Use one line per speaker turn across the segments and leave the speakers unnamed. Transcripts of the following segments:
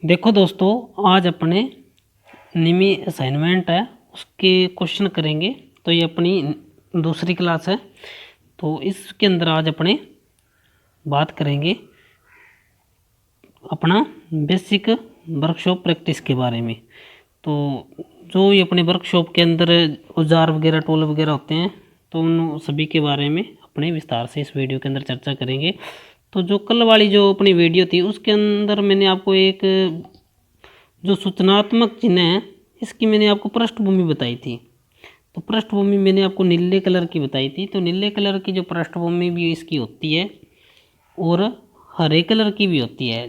देखो दोस्तों, आज अपने निमी असाइनमेंट है, उसके क्वेश्चन करेंगे। तो ये अपनी दूसरी क्लास है, तो इसके अंदर आज अपने बात करेंगे अपना बेसिक वर्कशॉप प्रैक्टिस के बारे में। तो जो ये अपने वर्कशॉप के अंदर औजार वगैरह टूल वगैरह होते हैं, तो उन सभी के बारे में अपने विस्तार से इस वीडियो के अंदर चर्चा करेंगे। तो जो कल वाली जो अपनी वीडियो थी, उसके अंदर मैंने आपको एक जो सूचनात्मक चिन्ह है, इसकी मैंने आपको पृष्ठभूमि बताई थी। तो पृष्ठभूमि मैंने आपको नीले कलर की बताई थी। तो नीले कलर की जो पृष्ठभूमि भी इसकी होती है और हरे कलर की भी होती है।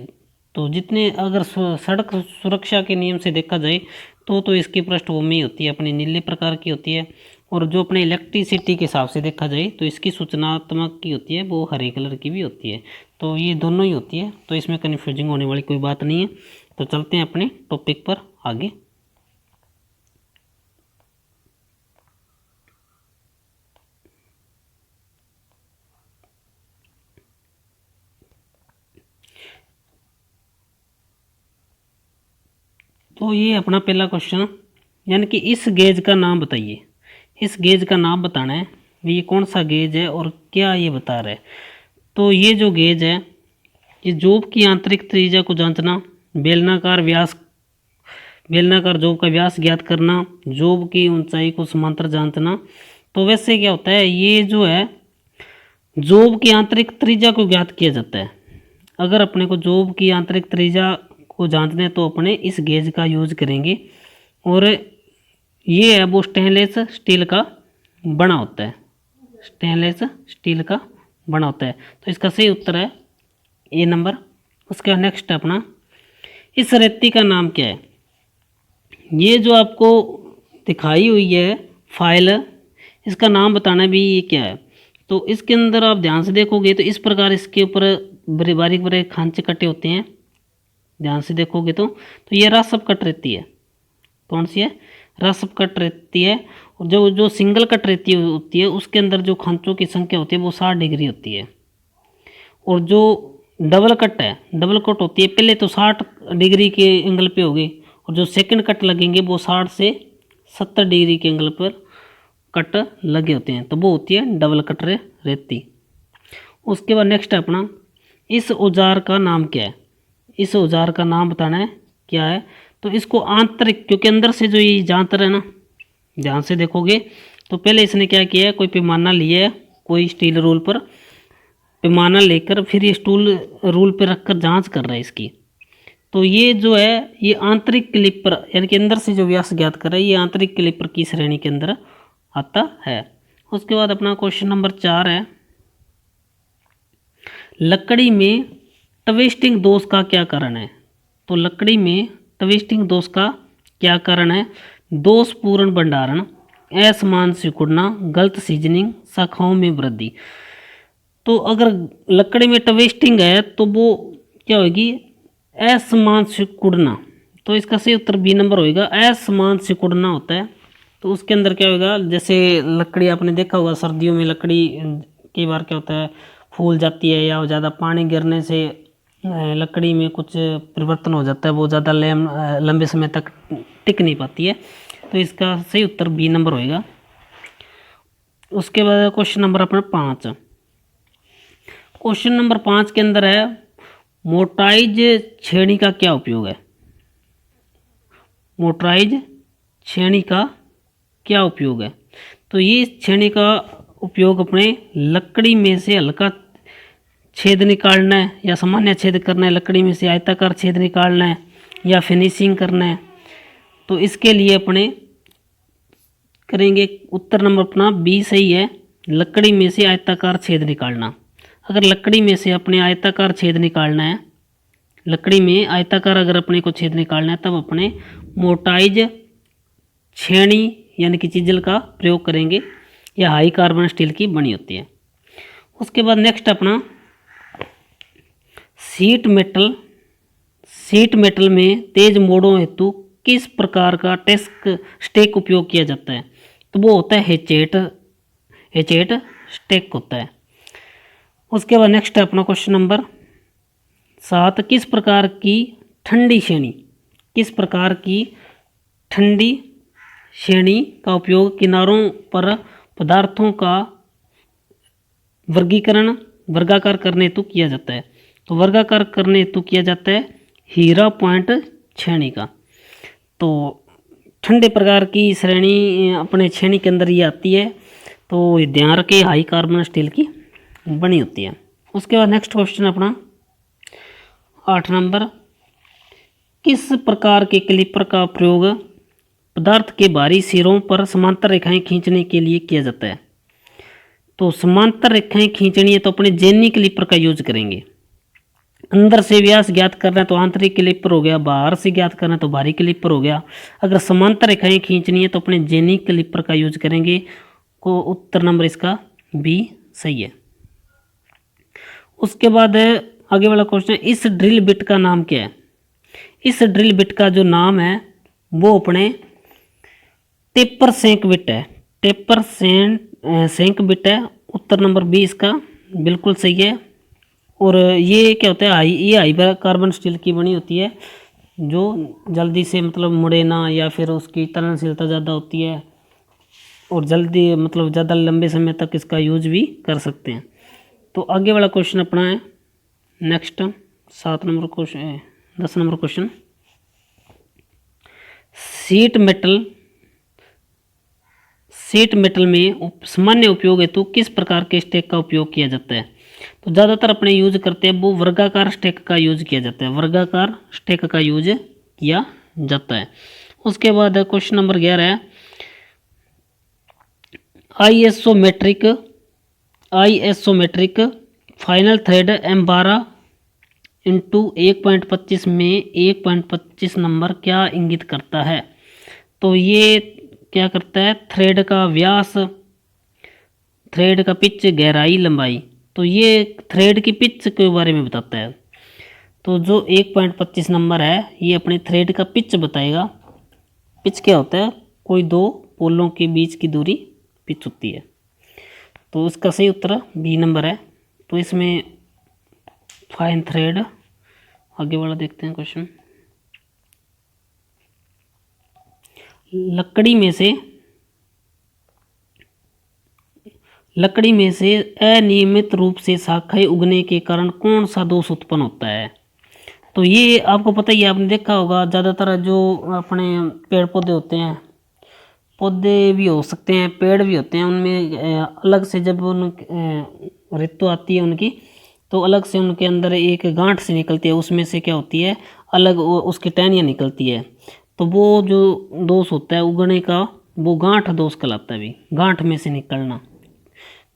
तो जितने अगर सड़क सुरक्षा के नियम से देखा जाए तो इसकी पृष्ठभूमि होती है अपनी नीले प्रकार की होती है। और जो अपने इलेक्ट्रिसिटी के हिसाब से देखा जाए तो इसकी सूचनात्मक की होती है, वो हरे कलर की भी होती है। तो ये दोनों ही होती है, तो इसमें कन्फ्यूजिंग होने वाली कोई बात नहीं है। तो चलते हैं अपने टॉपिक पर आगे। तो ये अपना पहला क्वेश्चन, यानी कि इस गेज का नाम बताइए। इस गेज का नाम बताना है, ये कौन सा गेज है और क्या ये बता रहा है। तो ये जो गेज है, ये जोब की आंतरिक त्रिज्या को जांचना, बेलनाकार जोब का व्यास ज्ञात करना, जोब की ऊंचाई को समांतर जांचना। तो वैसे क्या होता है, ये जो है जोब की आंतरिक त्रिज्या को ज्ञात किया जाता है। अगर अपने को जोब की आंतरिक त्रिज्या को जांचना है तो अपने इस गेज का यूज करेंगे। और ये है वो स्टेनलेस स्टील का बना होता है, स्टेनलेस स्टील का बना होता है। तो इसका सही उत्तर है ए नंबर। उसके बाद नेक्स्ट अपना, इस रेती का नाम क्या है। ये जो आपको दिखाई हुई है फाइल, इसका नाम बताना भी ये क्या है। तो इसके अंदर आप ध्यान से देखोगे तो इस प्रकार इसके ऊपर बारीक बारीक खांचे कटे होते हैं। ध्यान से देखोगे तो ये रासप कट रेती है। कौन सी है? रासप कट रेती है। और जो जो सिंगल कट रेती होती है, उसके अंदर जो खांचों की संख्या होती है वो 60 डिग्री होती है। और जो डबल कट है, डबल कट होती है, पहले तो 60 डिग्री के एंगल पे होगी, और जो सेकंड कट लगेंगे वो 60 से 70 डिग्री के एंगल पर कट लगे होते हैं। तो वो होती है डबल कट रेती। उसके बाद नेक्स्ट है अपना, इस औजार का नाम क्या है। इस औजार का नाम बताना है क्या है। तो इसको आंतरिक, क्योंकि अंदर से जो ये जांतर है ना, ध्यान से देखोगे तो पहले इसने क्या किया है, कोई पैमाना लिया है, कोई स्टील रूल पर पैमाना लेकर फिर ये स्टूल रूल पर रखकर जांच कर रहा है इसकी। तो ये जो है ये आंतरिक क्लिपर, यानी कि अंदर से जो व्यास ज्ञात कर रहा है, ये आंतरिक क्लिपर की श्रेणी के अंदर आता है। उसके बाद अपना क्वेश्चन नंबर 4 है, लकड़ी में ट्विस्टिंग दोष का क्या कारण है। तो लकड़ी में ट्विस्टिंग दोष का क्या कारण है। दोषपूर्ण भंडारण, असमान सिकुड़ना, गलत सीजनिंग, शाखाओं में वृद्धि। तो अगर लकड़ी में ट्विस्टिंग है तो वो क्या होगी, असमान सिकुड़ना। तो इसका सही उत्तर बी नंबर होएगा, असमान सिकुड़ना होता है। तो उसके अंदर क्या होगा, जैसे लकड़ी आपने देखा होगा सर्दियों में लकड़ी कई बार क्या होता है, फूल जाती है, या ज़्यादा पानी गिरने से लकड़ी में कुछ परिवर्तन हो जाता है, वो ज़्यादा लंबे समय तक टिक नहीं पाती है। तो इसका सही उत्तर बी नंबर होएगा। उसके बाद क्वेश्चन नंबर अपना 5। क्वेश्चन नंबर 5 के अंदर है, मोटराइज छेनी का क्या उपयोग है। मोटराइज छेनी का क्या उपयोग है। तो ये छेनी का उपयोग अपने लकड़ी में से हल्का छेद निकालना है, या सामान्य छेद करना है, लकड़ी में से आयताकार छेद निकालना है, या फिनिशिंग करना है। तो इसके लिए अपने करेंगे, उत्तर नंबर अपना बी सही है, लकड़ी में से आयताकार छेद निकालना। अगर लकड़ी में से अपने आयताकार छेद निकालना है, लकड़ी में आयताकार अगर अपने को छेद निकालना है, तब अपने मोटाइज छेनी यानी कि चिजल का प्रयोग करेंगे, या हाई कार्बन स्टील की बनी होती है। उसके बाद नेक्स्ट अपना सीट मेटल। सीट मेटल में तेज मोड़ों हेतु किस प्रकार का स्टेक उपयोग किया जाता है। तो वो होता है हेचेट स्टेक होता है। उसके बाद नेक्स्ट है अपना क्वेश्चन नंबर 7, किस प्रकार की ठंडी श्रेणी, किस प्रकार की ठंडी श्रेणी का उपयोग किनारों पर पदार्थों का वर्गाकार करने हेतु किया जाता है। तो वर्गाकार करने हेतु किया जाता है हीरा पॉइंट श्रेणी का। तो ठंडे प्रकार की श्रेणी अपने श्रेणी के अंदर ये आती है, तो ध्यान रखें हाई कार्बन स्टील की बनी होती है। उसके बाद नेक्स्ट क्वेश्चन अपना 8 नंबर, किस प्रकार के क्लिपर का प्रयोग पदार्थ के बाहरी सिरों पर समांतर रेखाएं खींचने के लिए किया जाता है। तो समांतर रेखाएं खींचनी है तो अपने जेनी क्लिपर का यूज करेंगे। अंदर से व्यास ज्ञात करना है तो आंतरिक क्लिपर हो गया, बाहर से ज्ञात करना है तो बाहरी क्लिपर हो गया। अगर समांतर रेखाएं खींचनी है तो अपने जेनी क्लिपर का यूज करेंगे। को उत्तर नंबर इसका बी सही है। उसके बाद आगे वाला क्वेश्चन, इस ड्रिल बिट का नाम क्या है। इस ड्रिल बिट का जो नाम है वो अपने टेपर सेंक बिट है। टेपर सेंक बिट है। उत्तर नंबर बी इसका बिल्कुल सही है। और ये क्या होता है, ये हाई कार्बन स्टील की बनी होती है, जो जल्दी से मतलब मुड़े ना, या फिर उसकी तरणशीलता ज़्यादा होती है और जल्दी मतलब ज़्यादा लंबे समय तक इसका यूज भी कर सकते हैं। तो आगे वाला क्वेश्चन अपना है next 7 number question 10 number question, sheet metal में सामान्य उपयोग हेतु किस प्रकार के स्टेक का उपयोग किया जाता है। तो ज़्यादातर अपने यूज करते हैं वो वर्गाकार स्टेक का यूज किया जाता है। वर्गाकार स्टेक का यूज किया जाता है। उसके बाद क्वेश्चन नंबर 11 है, आईएसोमेट्रिक फाइनल थ्रेड M12 इंटू 1.25 में 1.25 नंबर क्या इंगित करता है। तो ये क्या करता है, थ्रेड का व्यास, थ्रेड का पिच, गहराई, लंबाई, तो ये थ्रेड की पिच के बारे में बताता है। तो जो 1.25 नंबर है ये अपने थ्रेड का पिच बताएगा। पिच क्या होता है, कोई दो पोलों के बीच की दूरी पिच होती है। तो इसका सही उत्तर बी नंबर है। तो इसमें फाइन थ्रेड, आगे वाला देखते हैं क्वेश्चन, लकड़ी में से अनियमित रूप से शाखाएं उगने के कारण कौन सा दोष उत्पन्न होता है। तो ये आपको पता ही है, आपने देखा होगा ज़्यादातर जो अपने पेड़ पौधे होते हैं, पौधे भी हो सकते हैं, पेड़ भी होते हैं, उनमें अलग से जब उन ऋतु आती है उनकी, तो अलग से उनके अंदर एक गांठ सी निकलती है, उसमें से क्या होती है अलग उसकी टहनियाँ निकलती है। तो वो जो दोष होता है उगने का, वो गांठ दोष कहलाता है। भी गांठ में से निकलना,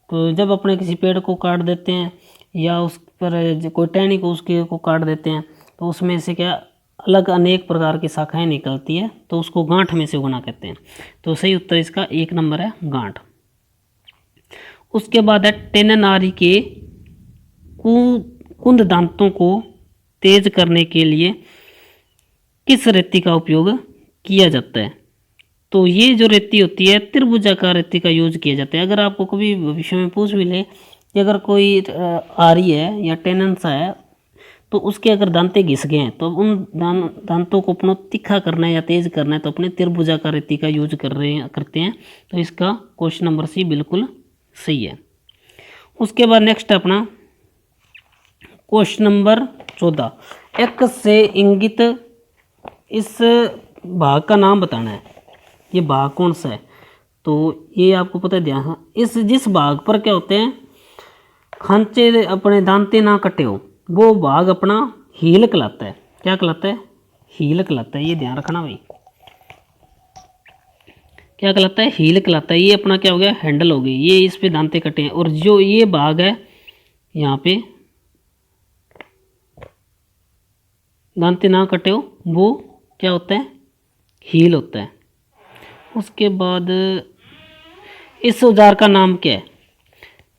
तो जब अपने किसी पेड़ को काट देते हैं या उस पर कोई टहनी को उसके को काट देते हैं, तो उसमें से क्या अलग अनेक प्रकार की शाखाएं निकलती है, तो उसको गांठ में से उगना कहते हैं। तो सही उत्तर इसका 1 नंबर है, गांठ। उसके बाद है टेननारी के कुंद दांतों को तेज करने के लिए किस रेती का उपयोग किया जाता है। तो ये जो रेती होती है त्रिभुजाकार रेती का यूज किया जाता है। अगर आपको कभी भविष्य में पूछ भी ले कि अगर कोई आरी है या टेनन सा है, तो उसके अगर दांते घिस गए हैं, तो उन दांतों को अपना तीखा करना है या तेज करना है, तो अपने त्रिभुजाकार रेती का यूज करते हैं। तो इसका क्वेश्चन नंबर सी बिल्कुल सही है। उसके बाद नेक्स्ट अपना क्वेश्चन नंबर 14, एक्स से इंगित इस भाग का नाम बताना है। ये भाग कौन सा है, तो ये आपको पता है ध्यान, इस जिस भाग पर क्या होते हैं खांचे अपने दांते ना कटे हो, वो भाग अपना हील कहलाता है। क्या कहलाता है, हील कहलाता है। ये ध्यान रखना भाई, क्या कहलाता है, हील कहलाता है। ये अपना क्या हो गया, हैंडल हो गई, ये इस पे दांते कटे हैं। और जो ये भाग है यहाँ पे दांते ना कटे हो, वो क्या होता है, हील होता है। उसके बाद इस औजार का नाम क्या है।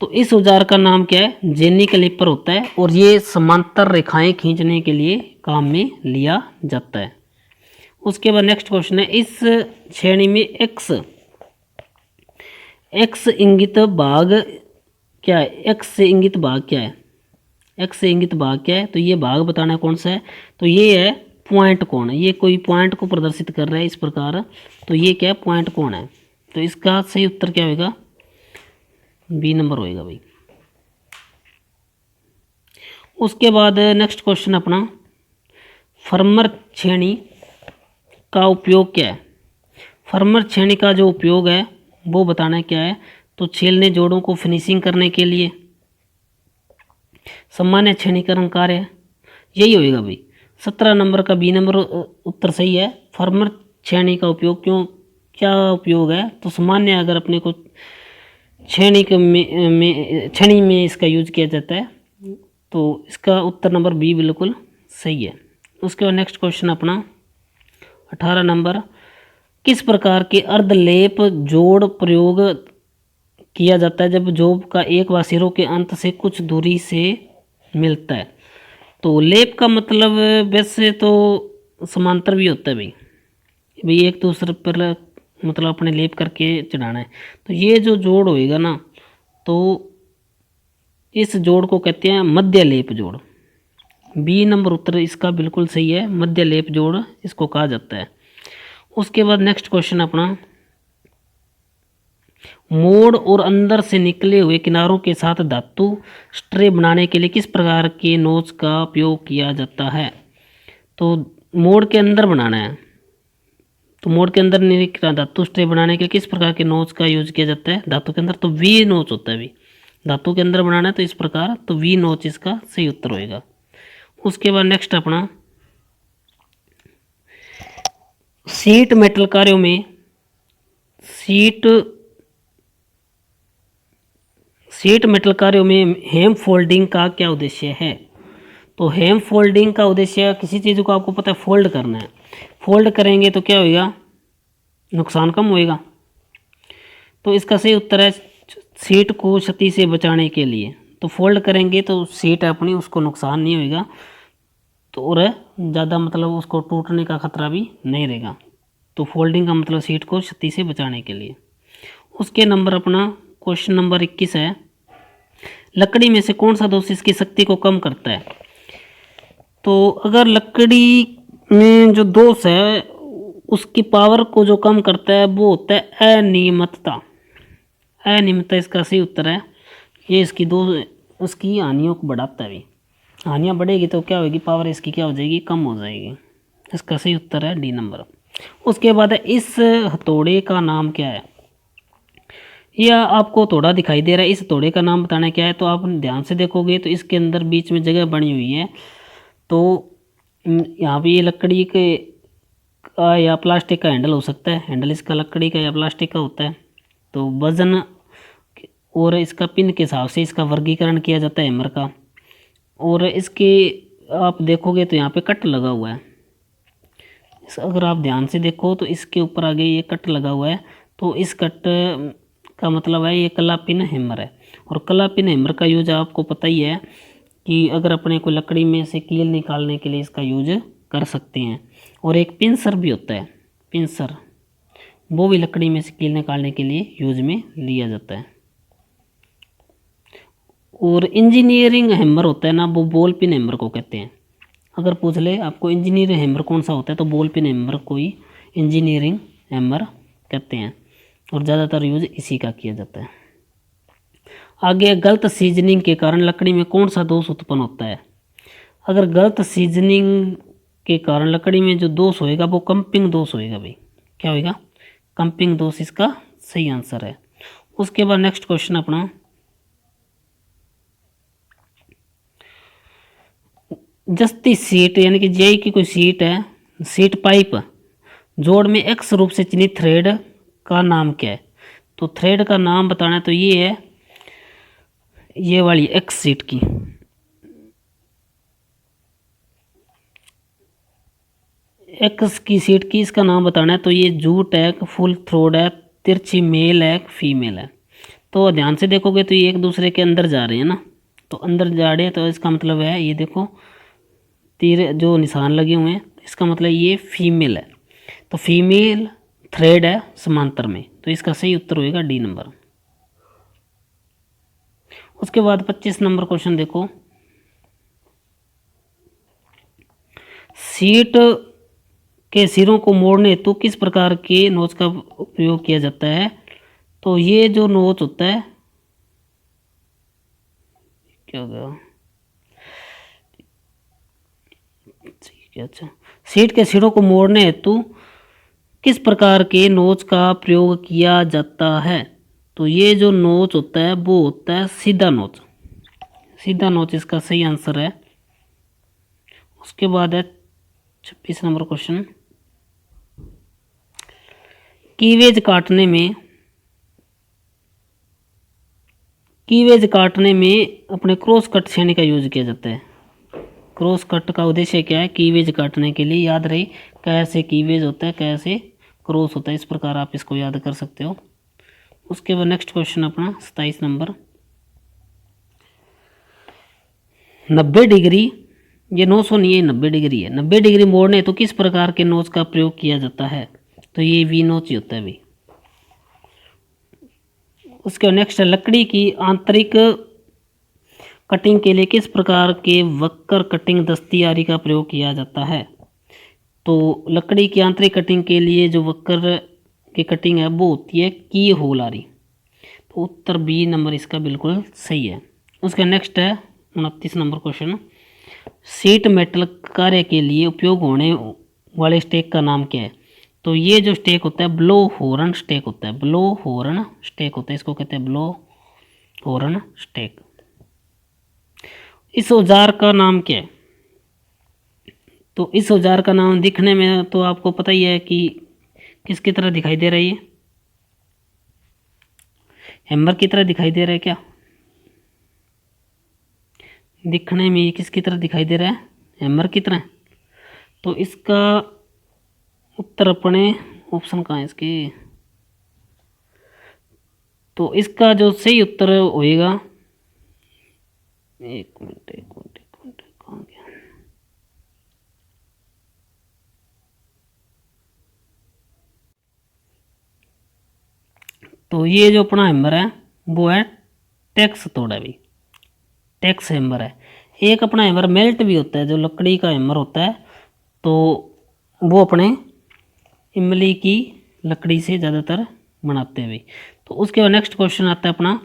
तो इस औजार का नाम क्या है, जेनी कैलिपर होता है। और ये समांतर रेखाएं खींचने के लिए काम में लिया जाता है। उसके बाद नेक्स्ट क्वेश्चन है, इस श्रेणी में एक्स इंगित भाग क्या है। एक्स से इंगित भाग क्या है, एक्स से इंगित भाग क्या है, तो ये भाग बताना है कौन सा है। तो ये है पॉइंट कोण है, ये कोई पॉइंट को प्रदर्शित कर रहा है इस प्रकार, तो ये क्या है, पॉइंट कोण है। तो इसका सही उत्तर क्या होगा, बी नंबर होएगा भाई। उसके बाद नेक्स्ट क्वेश्चन अपना, फर्मर छेनी का उपयोग क्या है। फर्मर छेनी का जो उपयोग है वो बताना क्या है, तो छेलने जोड़ों को फिनिशिंग करने के लिए, सामान्य छेनीकरण कार्य, यही होएगा भाई। 17 नंबर का बी नंबर उत्तर सही है। फर्मर छेनी का उपयोग क्यों, क्या उपयोग है, तो सामान्य अगर अपने को छेनी छेनी में इसका यूज किया जाता है, तो इसका उत्तर नंबर बी बिल्कुल सही है। उसके बाद नेक्स्ट क्वेश्चन अपना 18 नंबर, किस प्रकार के अर्धलेप जोड़ प्रयोग किया जाता है जब जोब का एक व सिरों के अंत से कुछ दूरी से मिलता है। तो लेप का मतलब वैसे तो समांतर भी होता है भाई, भाई एक दूसरे पर मतलब अपने लेप करके चढ़ाना है। तो ये जो जोड़ होएगा ना, तो इस जोड़ को कहते हैं मध्य लेप जोड़। बी नंबर उत्तर इसका बिल्कुल सही है, मध्य लेप जोड़ इसको कहा जाता है। उसके बाद नेक्स्ट क्वेश्चन अपना, मोड़ और अंदर से निकले हुए किनारों के साथ धातु स्ट्रे बनाने के लिए किस प्रकार के नोच का उपयोग किया जाता है। तो मोड़ के अंदर बनाना है, तो मोड़ के अंदर निकला धातु स्ट्रे बनाने के लिए किस प्रकार के नोच का यूज किया जाता है, धातु के अंदर, तो वी नोच होता है। वी धातु के अंदर बनाना है तो इस प्रकार, तो वी नोच इसका सही उत्तर होएगा। उसके बाद नेक्स्ट अपना, सीट मेटल कार्यों में सीट मेटल कार्यों में हेम फोल्डिंग का क्या उद्देश्य है। तो हेम फोल्डिंग का उद्देश्य, किसी चीज़ को आपको पता है फोल्ड करना है, फोल्ड करेंगे तो क्या होएगा, नुकसान कम होएगा। तो इसका सही उत्तर है सीट को क्षति से बचाने के लिए, तो फोल्ड करेंगे तो सीट अपनी उसको नुकसान नहीं होएगा, तो और ज़्यादा मतलब उसको टूटने का खतरा भी नहीं रहेगा। तो फोल्डिंग का मतलब सीट को क्षति से बचाने के लिए। उसके नंबर अपना क्वेश्चन नंबर 21 है, लकड़ी में से कौन सा दोष इसकी शक्ति को कम करता है। तो अगर लकड़ी में जो दोष है उसकी पावर को जो कम करता है वो होता है अनियमितता। अनियमितता इसका सही उत्तर है। ये इसकी उसकी हानियों को बढ़ाता है भी, हानियाँ बढ़ेगी तो क्या होगी, पावर इसकी क्या हो जाएगी, कम हो जाएगी। इसका सही उत्तर है डी नंबर। उसके बाद इस हथौड़े का नाम क्या है। यह आपको हथौड़ा दिखाई दे रहा है, इस हथौड़े का नाम बताना क्या है। तो आप ध्यान से देखोगे तो इसके अंदर बीच में जगह बनी हुई है, तो यहाँ पे ये लकड़ी के या प्लास्टिक का हैंडल हो सकता है, हैंडल इसका लकड़ी का या प्लास्टिक का होता है। तो वजन और इसका पिन के हिसाब से इसका वर्गीकरण किया जाता है हैमर का। और इसके आप देखोगे तो यहाँ पे कट लगा हुआ है, अगर आप ध्यान से देखो तो इसके ऊपर आगे ये कट लगा हुआ है, तो इस कट का मतलब है ये कला पिन हैमर है। और कला पिन हैमर का यूज आपको पता ही है कि अगर अपने को लकड़ी में से कील निकालने के लिए इसका यूज कर सकते हैं। और एक पिंसर भी होता है, पिंसर, वो भी लकड़ी में से कील निकालने के लिए यूज में लिया जाता है। और इंजीनियरिंग हैमर होता है ना, वो बॉल पिन हैमर को कहते हैं। अगर पूछ ले आपको इंजीनियरिंग हैमर कौन सा होता है, तो बॉल पिन हैमर को ही इंजीनियरिंग हैमर कहते हैं, और ज़्यादातर यूज इसी का किया जाता है। आगे, गलत सीजनिंग के कारण लकड़ी में कौन सा दोष उत्पन्न होता है। अगर गलत सीजनिंग के कारण लकड़ी में जो दोष होएगा वो कंपिंग दोष होएगा भाई, क्या होएगा, कंपिंग दोष इसका सही आंसर है। उसके बाद नेक्स्ट क्वेश्चन अपना, जस्ती सीट यानी कि जेई की कोई सीट है, सीट पाइप जोड़ में एक्स रूप से चिन्हित थ्रेड का नाम क्या है। तो थ्रेड का नाम बताना है, तो ये है ये वाली एक्स सीट की, एक्स की सीट की इसका नाम बताना है। तो ये जूट है, फुल थ्रोड है, तिरछी मेल है, फीमेल है। तो ध्यान से देखोगे तो ये एक दूसरे के अंदर जा रहे हैं ना, तो अंदर जा रहे हैं, तो इसका मतलब है ये देखो तीर जो निशान लगे हुए हैं, इसका मतलब ये फीमेल है, तो फीमेल थ्रेड है समांतर में, तो इसका सही उत्तर होएगा डी नंबर। उसके बाद 25 नंबर क्वेश्चन देखो, सीट के सिरों को मोड़ने हेतु किस प्रकार के नोच का उपयोग किया जाता है? तो ये जो नोच होता है, क्या होगा, ठीक है, अच्छा, सीट के सिरों को मोड़ने हेतु किस प्रकार के नोच का प्रयोग किया जाता है? तो ये जो नोच होता है वो होता है सीधा नोच। सीधा नोच इसका सही आंसर है। उसके बाद है 26 नंबर क्वेश्चन, कीवेज काटने में अपने क्रॉस कट छेनी का यूज किया जाता है। क्रॉस कट का उद्देश्य क्या है? कीवेज काटने के लिए। याद रही, कैसे कीवेज होता है, कैसे क्रॉस होता है, इस प्रकार आप इसको याद कर सकते हो। उसके बाद नेक्स्ट क्वेश्चन अपना 27 नंबर, 90 डिग्री, ये 900 नहीं है, 90 डिग्री है। 90 डिग्री मोड़ने तो किस प्रकार के नोच का प्रयोग किया जाता है? तो ये वी नोच ही होता है भी। उसके नेक्स्ट है, लकड़ी की आंतरिक कटिंग के लिए किस प्रकार के वक्र कटिंग दस्तियारी का प्रयोग किया जाता है? तो लकड़ी की आंतरिक कटिंग के लिए जो वक्र की कटिंग है वो होती है की होल आरी। तो उत्तर बी नंबर इसका बिल्कुल सही है। उसका नेक्स्ट है 29 नंबर क्वेश्चन, सीट मेटल कार्य के लिए उपयोग होने वाले स्टेक का नाम क्या है? तो ये जो स्टेक होता है ब्लो हॉर्न स्टेक होता है। ब्लो हॉर्न स्टेक होता है, इसको कहते हैं ब्लो हॉर्न स्टेक। इस औजार का नाम क्या है? तो इस औजार का नाम दिखने में तो आपको पता ही है कि किसकी तरह दिखाई दे रही है? हैमर की तरह दिखाई दे रहा है क्या? दिखने में किसकी तरह दिखाई दे रहा है? हैमर की तरह। तो इसका उत्तर अपने ऑप्शन कहाँ है इसके? तो इसका जो सही उत्तर होएगा, एक मिनट कहाँ गया? तो ये जो अपना हैमर है वो है टैक्स तोड़ा भी, टैक्स हैमर है। एक अपना हैमर मेल्ट भी होता है, जो लकड़ी का हैमर होता है, तो वो अपने इमली की लकड़ी से ज़्यादातर बनाते हैं भी। तो उसके बाद नेक्स्ट क्वेश्चन आता है अपना,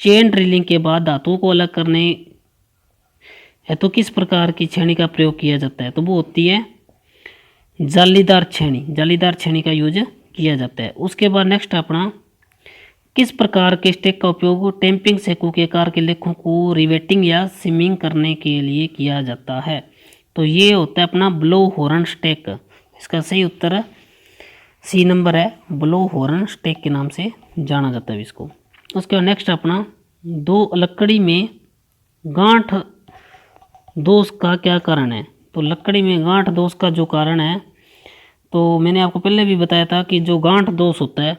चेन ड्रिलिंग के बाद धातुओं को अलग करने है तो किस प्रकार की छेनी का प्रयोग किया जाता है? तो वो होती है जालीदार छेनी। जालीदार छेनी का यूज किया जाता है। उसके बाद नेक्स्ट अपना, किस प्रकार के स्टेक का उपयोग टेम्पिंग सेकू के आकार के लेखों को रिवेटिंग या सिमिंग करने के लिए किया जाता है? तो ये होता है अपना ब्लो हॉर्न स्टेक। इसका सही उत्तर सी नंबर है, ब्लो हॉर्न स्टेक के नाम से जाना जाता है इसको। उसके बाद नेक्स्ट अपना, दो लकड़ी में गांठ दोष का क्या कारण है? तो लकड़ी में गांठ दोष का जो कारण है, तो मैंने आपको पहले भी बताया था कि जो गांठ दोष होता है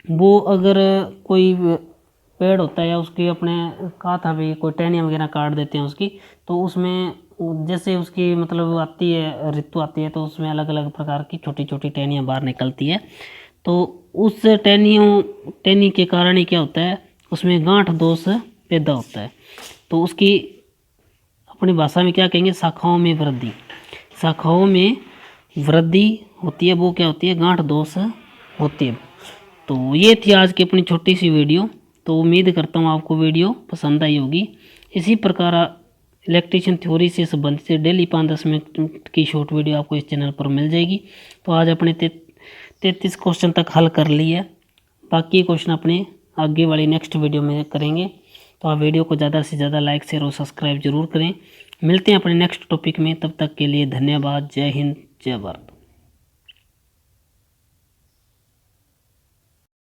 वो अगर कोई पेड़ होता है या उसकी अपने कहा था भी कोई टहनियाँ वगैरह काट देते हैं उसकी, तो उसमें जैसे उसकी मतलब आती है ऋतु आती है तो उसमें अलग अलग प्रकार की छोटी छोटी टहनियाँ बाहर निकलती है। तो उस टहनी के कारण ही क्या होता है, उसमें गांठ दोष पैदा होता है। तो उसकी अपनी भाषा में क्या कहेंगे, शाखाओं में वृद्धि। शाखाओं में वृद्धि होती है, वो क्या होती है, गांठ दोष होती है। तो ये थी आज की अपनी छोटी सी वीडियो। तो उम्मीद करता हूँ आपको वीडियो पसंद आई होगी। इसी प्रकार इलेक्ट्रिशियन थ्योरी से संबंधित डेली 5-10 मिनट की शॉर्ट वीडियो आपको इस चैनल पर मिल जाएगी। तो आज अपने 33 क्वेश्चन तक हल कर लिए, बाकी क्वेश्चन अपने आगे वाली नेक्स्ट वीडियो में करेंगे। तो आप वीडियो को ज़्यादा से ज़्यादा लाइक शेयर और सब्सक्राइब जरूर करें। मिलते हैं अपने नेक्स्ट टॉपिक में, तब तक के लिए धन्यवाद। जय हिंद, जय भारत।